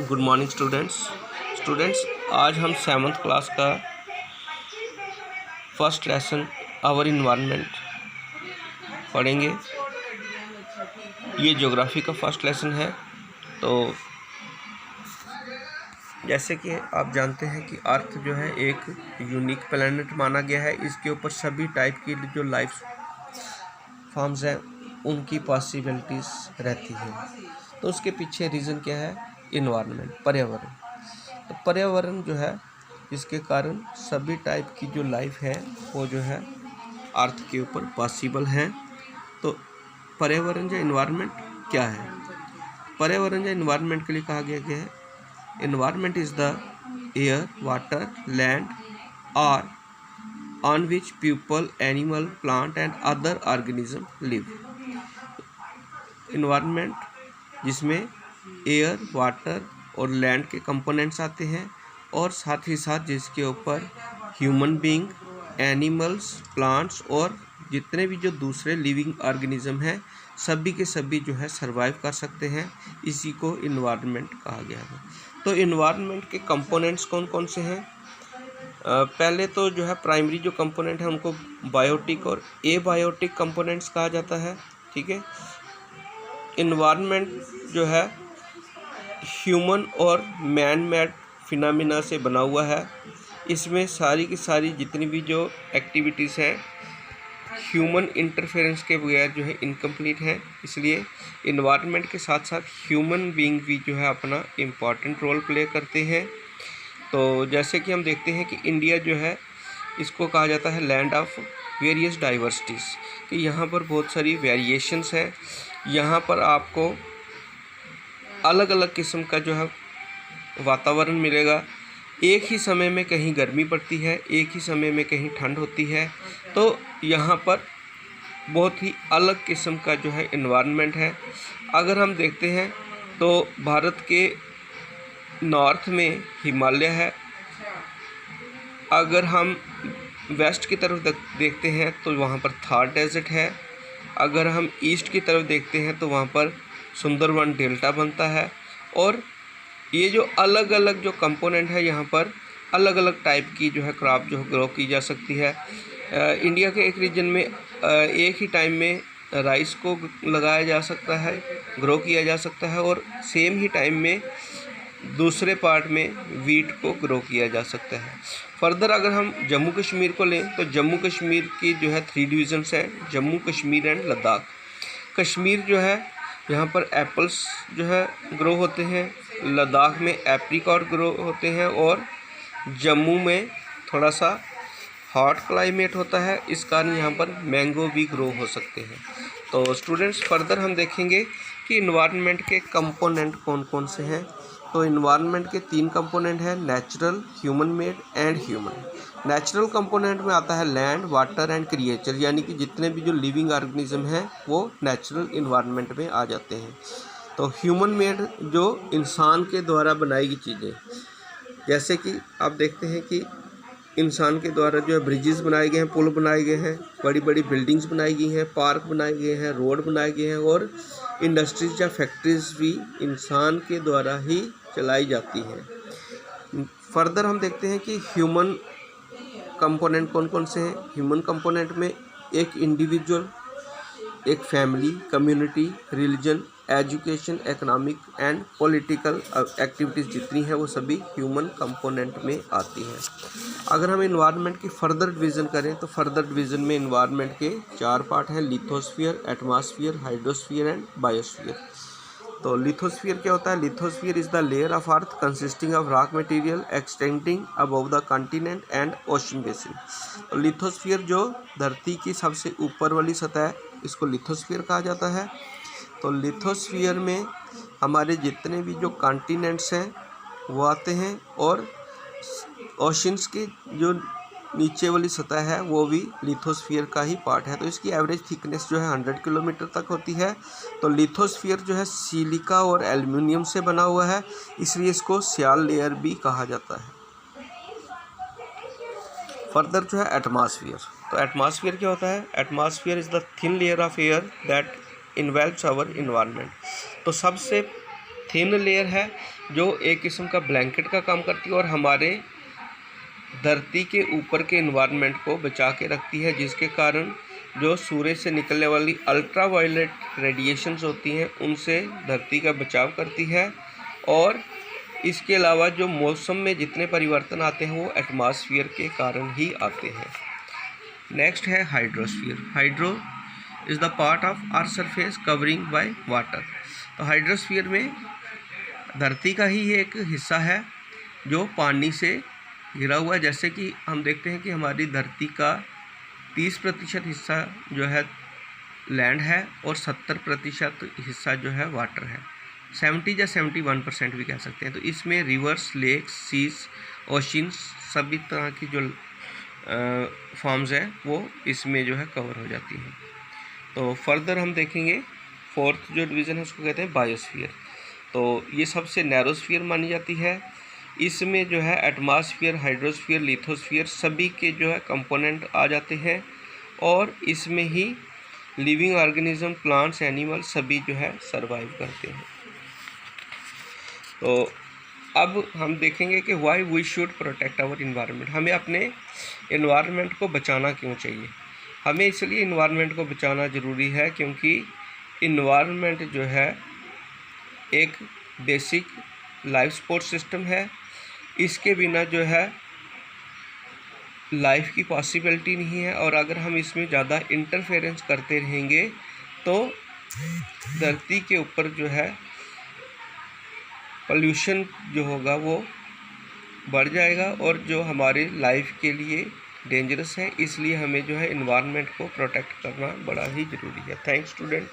Good morning students आज हम 7th class का फर्स्ट लेसन आवर इन्वायरमेंट पढ़ेंगे। ये ज्योग्राफी का फर्स्ट लेसन है। तो जैसे कि आप जानते हैं कि अर्थ जो है एक यूनिक प्लैनेट माना गया है। इसके ऊपर सभी टाइप की जो लाइफ फॉर्म्स हैं उनकी पॉसिबिलिटीज़ रहती हैं। तो उसके पीछे रीज़न क्या है? इन्वायरमेंट, पर्यावरण। तो पर्यावरण जो है जिसके कारण सभी टाइप की जो लाइफ है वो जो है अर्थ के ऊपर पॉसिबल है। तो पर्यावरण या इन्वायरमेंट क्या है? पर्यावरण या इन्वायरमेंट के लिए कहा गया है environment is the air, water, land और on which people, animal, plant and other organism live। Environment जिसमें एयर, वाटर और लैंड के कंपोनेंट्स आते हैं और साथ ही साथ जिसके ऊपर ह्यूमन बीइंग, एनिमल्स, प्लांट्स और जितने भी जो दूसरे लिविंग ऑर्गेनिज्म हैं सभी के सभी जो है सरवाइव कर सकते हैं। इसी को इन्वायरमेंट कहा गया है। तो इन्वायरमेंट के कंपोनेंट्स कौन कौन से हैं? पहले तो जो है प्राइमरी जो कंपोनेंट है उनको बायोटिक और एबायोटिक कंपोनेंट्स कहा जाता है। ठीक है। इन्वायरमेंट जो है ह्यूमन और मैन मेड फिनोमिना से बना हुआ है। इसमें सारी की सारी जितनी भी जो एक्टिविटीज़ हैं ह्यूमन इंटरफेरेंस के बगैर जो है इनकम्प्लीट हैं। इसलिए इन्वायरमेंट के साथ साथ ह्यूमन बीइंग भी जो है अपना इम्पॉर्टेंट रोल प्ले करते हैं। तो जैसे कि हम देखते हैं कि इंडिया जो है इसको कहा जाता है लैंड ऑफ वेरियस डाइवर्सिटीज़, कि यहाँ पर बहुत सारी वेरिएशंस है। यहाँ पर आपको अलग अलग किस्म का जो है वातावरण मिलेगा। एक ही समय में कहीं गर्मी पड़ती है, एक ही समय में कहीं ठंड होती है। तो यहाँ पर बहुत ही अलग किस्म का जो है इन्वायरमेंट है। अगर हम देखते हैं तो भारत के नॉर्थ में हिमालय है। अगर हम वेस्ट की तरफ देखते हैं तो वहाँ पर थार डेजर्ट है। अगर हम ईस्ट की तरफ देखते हैं तो वहाँ पर सुंदरवन डेल्टा बनता है। और ये जो अलग अलग जो कंपोनेंट है यहाँ पर अलग अलग टाइप की जो है क्रॉप जो ग्रो की जा सकती है। इंडिया के एक रीजन में एक ही टाइम में राइस को लगाया जा सकता है, ग्रो किया जा सकता है, और सेम ही टाइम में दूसरे पार्ट में वीट को ग्रो किया जा सकता है। फर्दर अगर हम जम्मू कश्मीर को लें तो जम्मू कश्मीर की जो है 3 डिवीज़न्स हैं, जम्मू कश्मीर एंड लद्दाख। कश्मीर जो है यहाँ पर एप्पल्स जो है ग्रो होते हैं, लद्दाख में एप्रिकॉट ग्रो होते हैं और जम्मू में थोड़ा सा हॉट क्लाइमेट होता है। इस कारण यहाँ पर मैंगो भी ग्रो हो सकते हैं। तो स्टूडेंट्स फर्दर हम देखेंगे कि इन्वायरमेंट के कंपोनेंट कौन कौन से हैं। तो इन्वायरमेंट के 3 कंपोनेंट हैं, natural, human made and human. Natural component में आता है लैंड, वाटर एंड क्रिएचर, यानी कि जितने भी जो लिविंग ऑर्गेनिज्म हैं वो नेचुरल इन्वायरमेंट में आ जाते हैं। तो ह्यूमन मेड जो इंसान के द्वारा बनाई गई चीज़ें, जैसे कि आप देखते हैं कि इंसान के द्वारा जो है ब्रिजेस बनाए गए हैं, पुल बनाए गए हैं, बड़ी बड़ी बिल्डिंग्स बनाई गई हैं, पार्क बनाए गए हैं, रोड बनाए गए हैं और इंडस्ट्रीज या फैक्ट्रीज भी इंसान के द्वारा ही चलाई जाती हैं। फर्दर हम देखते हैं कि ह्यूमन कंपोनेंट कौन कौन से हैं। ह्यूमन कंपोनेंट में एक इंडिविजुअल, एक family, community, religion, education, economic and political activities जितनी हैं वो सभी ह्यूमन कंपोनेंट में आती हैं। अगर हम इन्वायरमेंट की फर्दर डिवीज़न करें तो फर्दर डिवीज़न में इन्वायरमेंट के 4 पार्ट हैं, lithosphere, atmosphere, hydrosphere and biosphere. तो लिथोस्फीयर क्या होता है? Lithosphere is the layer of earth consisting of rock material extending above the continent and ocean basin. तो लिथोस्फीयर जो धरती की सबसे ऊपर वाली सतह है इसको लिथोस्फीयर कहा जाता है। तो लिथोस्फीयर में हमारे जितने भी जो कॉन्टिनेंट्स हैं वो आते हैं और ओशंस की जो नीचे वाली सतह है वो भी लिथोस्फीयर का ही पार्ट है। तो इसकी एवरेज थिकनेस जो है 100 किलोमीटर तक होती है। तो लिथोस्फीयर जो है सिलिका और एल्युमिनियम से बना हुआ है, इसलिए इसको स्याल लेयर भी कहा जाता है। फर्दर जो है एटमॉस्फेयर। तो एटमॉस्फेयर क्या होता है? Atmosphere is the thin layer of air that involves our environment. तो सबसे थिन लेयर है जो एक किस्म का ब्लैंकेट का काम करती है और हमारे धरती के ऊपर के एनवायरनमेंट को बचा के रखती है, जिसके कारण जो सूर्य से निकलने वाली अल्ट्रावायलेट रेडिएशंस होती हैं उनसे धरती का बचाव करती है। और इसके अलावा जो मौसम में जितने परिवर्तन आते हैं वो एटमॉस्फेयर के कारण ही आते हैं। नेक्स्ट है hydrosphere. Hydro is the part of earth surface covering by water. तो हाइड्रोस्फीयर में धरती का ही एक हिस्सा है जो पानी से घिरा हुआ है। जैसे कि हम देखते हैं कि हमारी धरती का 30% हिस्सा जो है लैंड है और 70% हिस्सा जो है वाटर है, 70 या 71% भी कह सकते हैं। तो इसमें रिवर्स, लेक्स, सीज, ओशंस सभी तरह की जो फॉर्म्स हैं वो इसमें जो है कवर हो जाती हैं। तो फर्दर हम देखेंगे फोर्थ जो डिवीज़न है उसको कहते हैं बायोस्फीयर। तो ये सबसे नैरोस्फीयर मानी जाती है। इसमें जो है एटमॉस्फेयर, हाइड्रोस्फीयर, लिथोस्फीयर सभी के जो है कंपोनेंट आ जाते हैं और इसमें ही लिविंग ऑर्गेनिज्म, प्लांट्स, एनिमल सभी जो है सरवाइव करते हैं। तो अब हम देखेंगे कि why we should protect our environment. हमें अपने इन्वायरमेंट को बचाना क्यों चाहिए? हमें इसलिए इन्वायरमेंट को बचाना ज़रूरी है क्योंकि इन्वायरमेंट जो है एक बेसिक लाइफ सपोर्ट सिस्टम है। इसके बिना जो है लाइफ की पॉसिबिलिटी नहीं है और अगर हम इसमें ज़्यादा इंटरफेरेंस करते रहेंगे तो धरती के ऊपर जो है पोल्यूशन जो होगा वो बढ़ जाएगा और जो हमारे लाइफ के लिए डेंजरस है। इसलिए हमें जो है इन्वायरमेंट को प्रोटेक्ट करना बड़ा ही ज़रूरी है। Thanks student.